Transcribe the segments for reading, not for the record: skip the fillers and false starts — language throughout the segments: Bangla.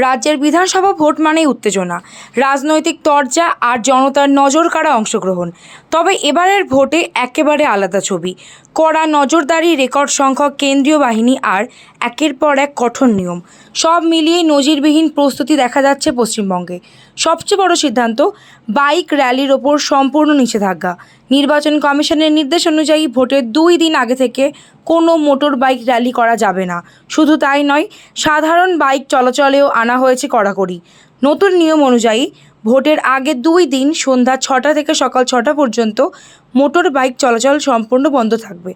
রাজ্যের বিধানসভা ভোট মানেই উত্তেজনা, রাজনৈতিক তরজা আর জনতার নজর কাড়া অংশগ্রহণ। তবে এবারের ভোটে একেবারে আলাদা ছবি। কড়া নজরদারি, রেকর্ড সংখ্যক কেন্দ্রীয় বাহিনী আর একের পর এক কঠোর নিয়ম, সব মিলিয়ে নজিরবিহীন প্রস্তুতি দেখা যাচ্ছে পশ্চিমবঙ্গে। সবচেয়ে বড় সিদ্ধান্ত, বাইক র্যালির ওপর সম্পূর্ণ নিষেধাজ্ঞা। নির্বাচন কমিশনের নির্দেশ অনুযায়ী ভোটের 2 দিন আগে থেকে কোনো মোটর বাইক র্যালি করা যাবে না। শুধু তাই নয়, সাধারণ বাইক চলাচলেও আনা হয়েছে কড়াকড়ি। নতুন নিয়ম অনুযায়ী ভোটের আগে 2 দিন সন্ধ্যা 6টা থেকে সকাল 6টা পর্যন্ত মোটর বাইক চলাচল সম্পূর্ণ বন্ধ থাকবে।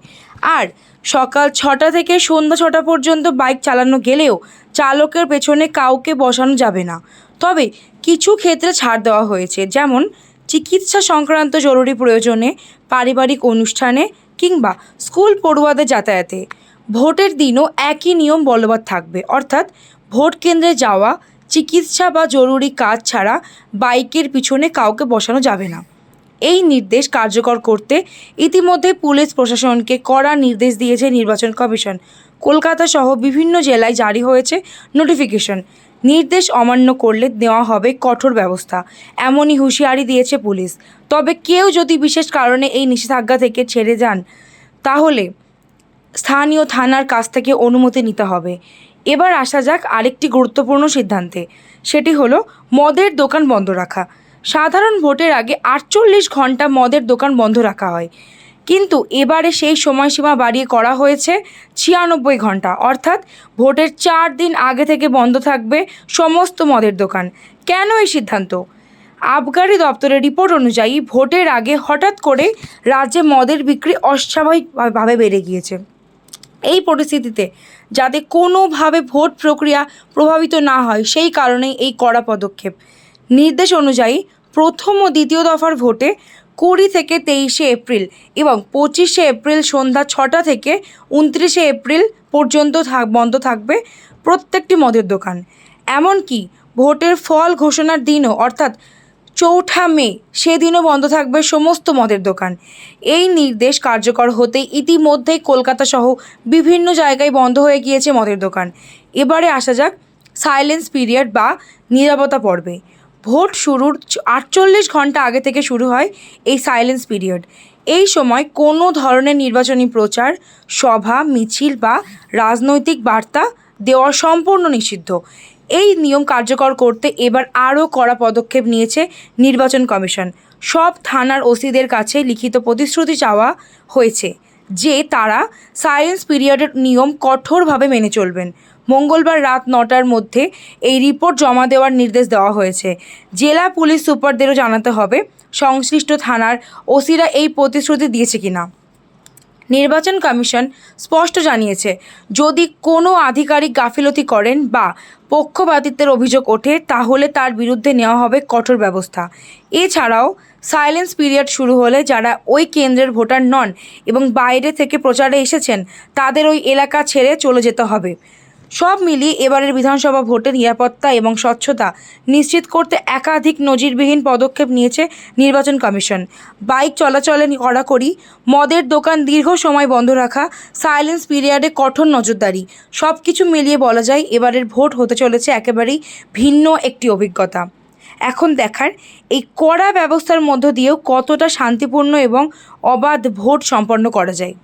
আর সকাল 6টা থেকে সন্ধ্যা 6টা পর্যন্ত বাইক চালানো গেলেও চালকের পেছনে কাউকে বসানো যাবে না। তবে কিছু ক্ষেত্রে ছাড় দেওয়া হয়েছে, যেমন চিকিৎসা সংক্রান্ত জরুরি প্রয়োজনে, পারিবারিক অনুষ্ঠানে কিংবা স্কুল পড়ুয়াদের যাতায়াতে। ভোটের দিনও একই নিয়ম বলবৎ থাকবে, অর্থাৎ ভোট কেন্দ্রে যাওয়া, চিকিৎসা বা জরুরি কাজ ছাড়া বাইকের পিছনে কাউকে বসানো যাবে না। এই নির্দেশ কার্যকর করতে ইতিমধ্যে পুলিশ প্রশাসনকে কড়া নির্দেশ দিয়েছে নির্বাচন কমিশন। কলকাতা সহ বিভিন্ন জেলায় জারি হয়েছে নোটিফিকেশন। নির্দেশ অমান্য করলে নেওয়া হবে কঠোর ব্যবস্থা, এমনই হুঁশিয়ারি দিয়েছে পুলিশ। তবে কেউ যদি বিশেষ কারণে এই নিষেধাজ্ঞা থেকে ছেড়ে যান, তাহলে স্থানীয় থানার কাছ থেকে অনুমতি নিতে হবে। এবার আসা যাক আরেকটি গুরুত্বপূর্ণ সিদ্ধান্তে, সেটি হলো মদের দোকান বন্ধ রাখা। সাধারণ ভোটের আগে 48 ঘন্টা মদের দোকান বন্ধ রাখা হয়, কিন্তু এবারে সেই সময়সীমা বাড়িয়ে করা হয়েছে 96 ঘন্টা, অর্থাৎ ভোটের 4 দিন আগে থেকে বন্ধ থাকবে সমস্ত মদের দোকান। কেন এই সিদ্ধান্ত? আবগারি দপ্তরের রিপোর্ট অনুযায়ী ভোটের আগে হঠাৎ করে রাজ্যে মদের বিক্রি অস্বাভাবিকভাবে বেড়ে গিয়েছে। এই পরিস্থিতিতে যাতে কোনোভাবে ভোট প্রক্রিয়া প্রভাবিত না হয়, সেই কারণেই এই কড়া পদক্ষেপ। নির্দেশ অনুযায়ী প্রথম ও দ্বিতীয় দফার ভোটে 20 থেকে 23 এপ্রিল এবং 25 এপ্রিল সন্ধ্যা 6টা থেকে 29 এপ্রিল পর্যন্ত বন্ধ থাকবে প্রত্যেকটি মদের দোকান। এমনকি ভোটের ফল ঘোষণার দিনও, অর্থাৎ 4 মে, সেদিনও বন্ধ থাকবে সমস্ত মদের দোকান। এই নির্দেশ কার্যকর হতেই ইতিমধ্যেই কলকাতা সহ বিভিন্ন জায়গায় বন্ধ হয়ে গিয়েছে মদের দোকান। এবারে আসা যাক সাইলেন্স পিরিয়ড বা নীরবতা পর্বে। ভোট শুরুর 48 ঘন্টা আগে থেকে শুরু হয় এই সাইলেন্স পিরিয়ড। এই সময় কোনো ধরনের নির্বাচনী প্রচার, সভা, মিছিল বা রাজনৈতিক বার্তা দেওয়া সম্পূর্ণ নিষিদ্ধ। এই নিয়ম কার্যকর করতে এবার আরও কড়া পদক্ষেপ নিয়েছে নির্বাচন কমিশন। সব থানার ওসিদের কাছে লিখিত প্রতিশ্রুতি চাওয়া হয়েছে যে তারা সাইলেন্স পিরিয়ডের নিয়ম কঠোরভাবে মেনে চলবেন। মঙ্গলবার রাত 9টার মধ্যে এই রিপোর্ট জমা দেওয়ার নির্দেশ দেওয়া হয়েছে। জেলা পুলিশ সুপারদেরও জানাতে হবে সংশ্লিষ্ট থানার ওসিরা এই প্রতিশ্রুতি দিয়েছে কিনা। নির্বাচন কমিশন স্পষ্ট জানিয়েছে, যদি কোনো আধিকারিক গাফিলতি করেন বা পক্ষপাতিত্বের অভিযোগ ওঠে, তাহলে তার বিরুদ্ধে নেওয়া হবে কঠোর ব্যবস্থা। এছাড়াও সাইলেন্স পিরিয়ড শুরু হলে যারা ওই কেন্দ্রের ভোটার নন এবং বাইরে থেকে প্রচারে এসেছেন, তাদের ওই এলাকা ছেড়ে চলে যেতে হবে। সব মিলিয়ে এবারের বিধানসভা ভোটের নিরাপত্তা এবং স্বচ্ছতা নিশ্চিত করতে একাধিক নজিরবিহীন পদক্ষেপ নিয়েছে নির্বাচন কমিশন। বাইক চলাচলে কড়াকড়ি, মদের দোকান দীর্ঘ সময় বন্ধ রাখা, সাইলেন্স পিরিয়ডে কঠোর নজরদারি, সব কিছু মিলিয়ে বলা যায় এবারের ভোট হতে চলেছে একেবারেই ভিন্ন একটি অভিজ্ঞতা। এখন দেখার এই কড়া ব্যবস্থার মধ্য দিয়েও কতটা শান্তিপূর্ণ এবং অবাধ ভোট সম্পন্ন করা যায়।